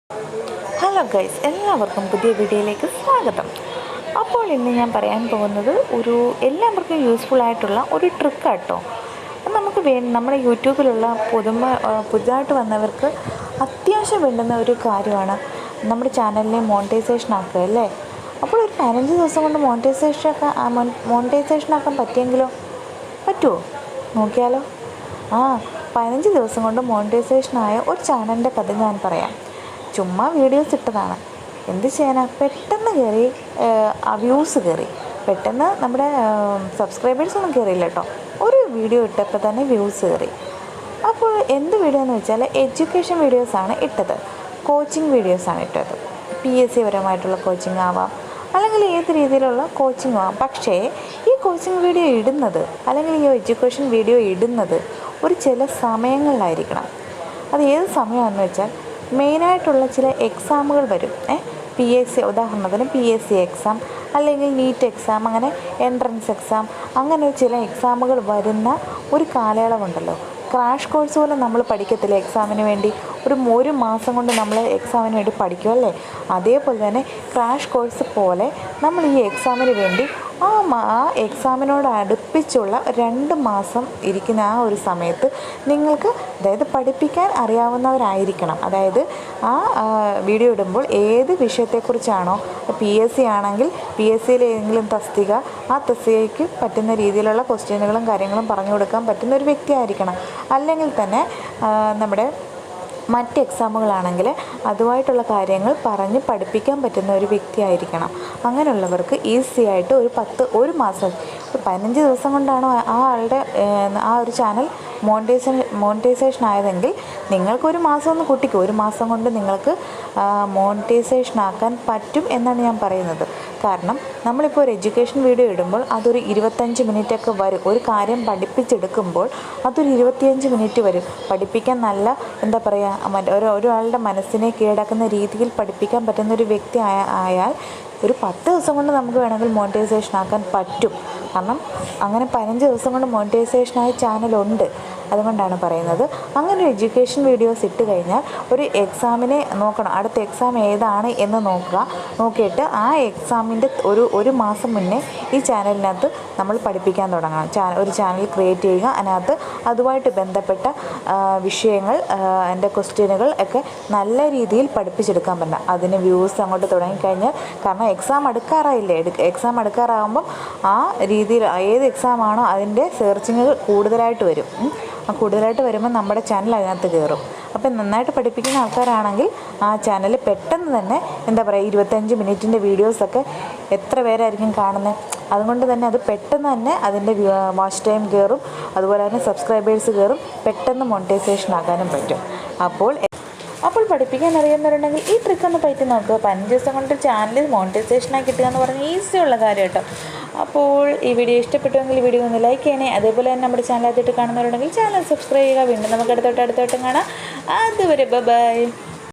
Hello guys, എല്ലാവർക്കും പുതിയ വീഡിയോയിലേക്ക് സ്വാഗതം. അപ്പോൾ ഇന്ന് ഞാൻ പറയാൻ പോകുന്നത് എല്ലാവർക്കും യൂസ്ഫുൾ ആയിട്ടുള്ള ഒരു ട്രിക്കാട്ടോ. നമുക്ക് നമ്മുടെ യൂട്യൂബിലുള്ള പുതുതായിട്ട് വന്നവർക്ക് അത്യാവശ്യം വേണ്ടുന്ന ഒരു കാര്യമാണ് നമ്മുടെ ചാനലിനെ മോണിറ്റൈസേഷൻ ആക്കുക അല്ലേ. അപ്പോൾ ഒരു 15 ദിവസം കൊണ്ട് മോണിറ്റൈസേഷൻ ആക്കാൻ പറ്റുമോ നോക്കിയാലോ. 15 ദിവസം കൊണ്ട് മോണിറ്റൈസേഷനായ ഒരു ചാനലിൻ്റെ കഥ ഞാൻ പറയാം. ചുമ്മാ വീഡിയോസ് ഇട്ടതാണ്. എന്ത് ചെയ്യാനാ, പെട്ടെന്ന് കയറി വ്യൂസ് കയറി, പെട്ടെന്ന് നമ്മുടെ സബ്സ്ക്രൈബേഴ്സൊന്നും കയറിയില്ല കേട്ടോ. ഒരു വീഡിയോ ഇട്ടപ്പോൾ തന്നെ വ്യൂസ് കയറി. അപ്പോൾ എന്ത് വീഡിയോ എന്ന് വെച്ചാൽ എഡ്യൂക്കേഷൻ വീഡിയോസാണ് ഇട്ടത്, കോച്ചിങ് വീഡിയോസാണ് ഇട്ടത്. PSC പരമായിട്ടുള്ള കോച്ചിങ് ആവാം, അല്ലെങ്കിൽ ഏത് രീതിയിലുള്ള കോച്ചിങ് ആവാം. പക്ഷേ ഈ കോച്ചിങ് വീഡിയോ ഇടുന്നത് അല്ലെങ്കിൽ ഈ എഡ്യൂക്കേഷൻ വീഡിയോ ഇടുന്നത് ഒരു ചില സമയങ്ങളിലായിരിക്കണം. അത് ഏത് സമയമാണെന്ന് വെച്ചാൽ മെയിനായിട്ടുള്ള ചില എക്സാമുകൾ വരും. ഉദാഹരണത്തിന് PSC എക്സാം, അല്ലെങ്കിൽ നീറ്റ് എക്സാം, അങ്ങനെ എൻട്രൻസ് എക്സാം, അങ്ങനെ ചില എക്സാമുകൾ വരുന്ന ഒരു കാലയളവുണ്ടല്ലോ. ക്രാഷ് കോഴ്സ് പോലെ നമ്മൾ പഠിക്കത്തില്ല എക്സാമിന് വേണ്ടി. ഒരു മാസം കൊണ്ട് നമ്മൾ എക്സാമിന് വേണ്ടി പഠിക്കും അല്ലേ. അതേപോലെ തന്നെ ക്രാഷ് കോഴ്സ് പോലെ നമ്മൾ ഈ എക്സാമിന് വേണ്ടി ആ എക്സാമിനോട് അടുപ്പിച്ചുള്ള 2 മാസം ഇരിക്കുന്ന ആ ഒരു സമയത്ത് നിങ്ങൾക്ക്, അതായത് പഠിപ്പിക്കാൻ അറിയാവുന്നവരായിരിക്കണം. അതായത് ആ വീഡിയോ ഇടുമ്പോൾ ഏത് വിഷയത്തെക്കുറിച്ചാണോ, PSC ആണെങ്കിൽ PSCയിലെ ഏതെങ്കിലും തസ്തിക, ആ തസ്തികയ്ക്ക് പറ്റുന്ന രീതിയിലുള്ള ക്വസ്റ്റ്യനുകളും കാര്യങ്ങളും പറഞ്ഞു കൊടുക്കാൻ പറ്റുന്ന ഒരു വ്യക്തിയായിരിക്കണം. അല്ലെങ്കിൽ തന്നെ നമ്മുടെ മറ്റ് എക്സാമുകളാണെങ്കിൽ അതുമായിട്ടുള്ള കാര്യങ്ങൾ പറഞ്ഞ് പഠിപ്പിക്കാൻ പറ്റുന്ന ഒരു വ്യക്തിയായിരിക്കണം. അങ്ങനെയുള്ളവർക്ക് ഈസി ആയിട്ട് ഒരു മാസം 15 ദിവസം കൊണ്ടാണ് ആളുടെ ആ ഒരു ചാനൽ മോണിറ്റൈസേഷൻ ആയതെങ്കിൽ നിങ്ങൾക്കൊരു മാസം ഒന്ന് കൂട്ടിക്കോ. ഒരു മാസം കൊണ്ട് നിങ്ങൾക്ക് മോണിറ്റൈസേഷൻ ആക്കാൻ പറ്റും എന്നാണ് ഞാൻ പറയുന്നത്. കാരണം നമ്മളിപ്പോൾ ഒരു എഡ്യൂക്കേഷൻ വീഡിയോ ഇടുമ്പോൾ അതൊരു 25 മിനിറ്റൊക്കെ വരും. ഒരു കാര്യം പഠിപ്പിച്ചെടുക്കുമ്പോൾ അതൊരു 25 മിനിറ്റ് വരും. പഠിപ്പിക്കാൻ നല്ല എന്താ പറയുക, ഒരാളുടെ മനസ്സിനെ കീഴടക്കുന്ന രീതിയിൽ പഠിപ്പിക്കാൻ പറ്റുന്ന ഒരു വ്യക്തി ആയാൽ ഒരു 10 ദിവസം കൊണ്ട് നമുക്ക് വേണമെങ്കിൽ മോണിറ്റൈസേഷൻ ആക്കാൻ പറ്റും. കാരണം അങ്ങനെ 15 ദിവസം കൊണ്ട് മോണിറ്റൈസേഷനായ ചാനലുണ്ട്. അതുകൊണ്ടാണ് പറയുന്നത്. അങ്ങനെ എഡ്യൂക്കേഷൻ വീഡിയോസ് ഇട്ട് കഴിഞ്ഞാൽ ഒരു എക്സാമിനെ നോക്കണം. അടുത്ത എക്സാം ഏതാണ് എന്ന് നോക്കിയിട്ട് ആ എക്സാമിൻ്റെ ഒരു മാസം മുന്നേ ഈ ചാനലിനകത്ത് നമ്മൾ പഠിപ്പിക്കാൻ തുടങ്ങണം. ഒരു ചാനൽ ക്രിയേറ്റ് ചെയ്യുക. അതിനകത്ത് അതുമായിട്ട് ബന്ധപ്പെട്ട വിഷയങ്ങൾ, എൻ്റെ ക്വസ്റ്റ്യനുകൾ ഒക്കെ നല്ല രീതിയിൽ പഠിപ്പിച്ചെടുക്കാൻ പറ്റില്ല. അതിന് വ്യൂസ് അങ്ങോട്ട് തുടങ്ങിക്കഴിഞ്ഞാൽ, കാരണം എക്സാം അടുക്കാറായില്ലേ, എക്സാം അടുക്കാറാകുമ്പം ആ രീതിയിൽ ഏത് എക്സാമാണോ അതിൻ്റെ സെർച്ചിങ്ങുകൾ കൂടുതലായിട്ട് വരും. കൂടുതലായിട്ട് വരുമ്പോൾ നമ്മുടെ ചാനൽ അതിനകത്ത് കയറും. അപ്പം നന്നായിട്ട് പഠിപ്പിക്കുന്ന ആൾക്കാരാണെങ്കിൽ ആ ചാനൽ പെട്ടെന്ന് തന്നെ 25 മിനിറ്റിൻ്റെ വീഡിയോസൊക്കെ എത്ര പേരായിരിക്കും കാണുന്നത്. അതുകൊണ്ട് തന്നെ അത് പെട്ടെന്ന് തന്നെ അതിൻ്റെ വാച്ച് ടൈം കയറും, അതുപോലെ തന്നെ സബ്സ്ക്രൈബേഴ്സ് കയറും, പെട്ടെന്ന് മോണിറ്റൈസേഷൻ ആക്കാനും പറ്റും. അപ്പോൾ പഠിപ്പിക്കാൻ അറിയുന്നവരുണ്ടെങ്കിൽ ഈ ട്രിക്ക് ഒന്ന് പറ്റി നോക്കുക. 15 ദിവസം കൊണ്ട് ചാനൽ മോണിറ്റൈസേഷനായി കിട്ടുക എന്ന് പറഞ്ഞാൽ ഈസിയുള്ള കാര്യം കേട്ടോ. അപ്പോൾ ഈ വീഡിയോ ഇഷ്ടപ്പെട്ടുവെങ്കിൽ ഈ വീഡിയോ ഒന്ന് ലൈക്ക് ചെയ്യണേ. അതേപോലെ തന്നെ നമ്മുടെ ചാനൽ ആദ്യമായിട്ട് കാണുന്നവരുണ്ടെങ്കിൽ ചാനൽ സബ്സ്ക്രൈബ് ചെയ്യുക. വീണ്ടും നമുക്ക് അടുത്തോട്ടും കാണാം. അതുവരെ ബൈ.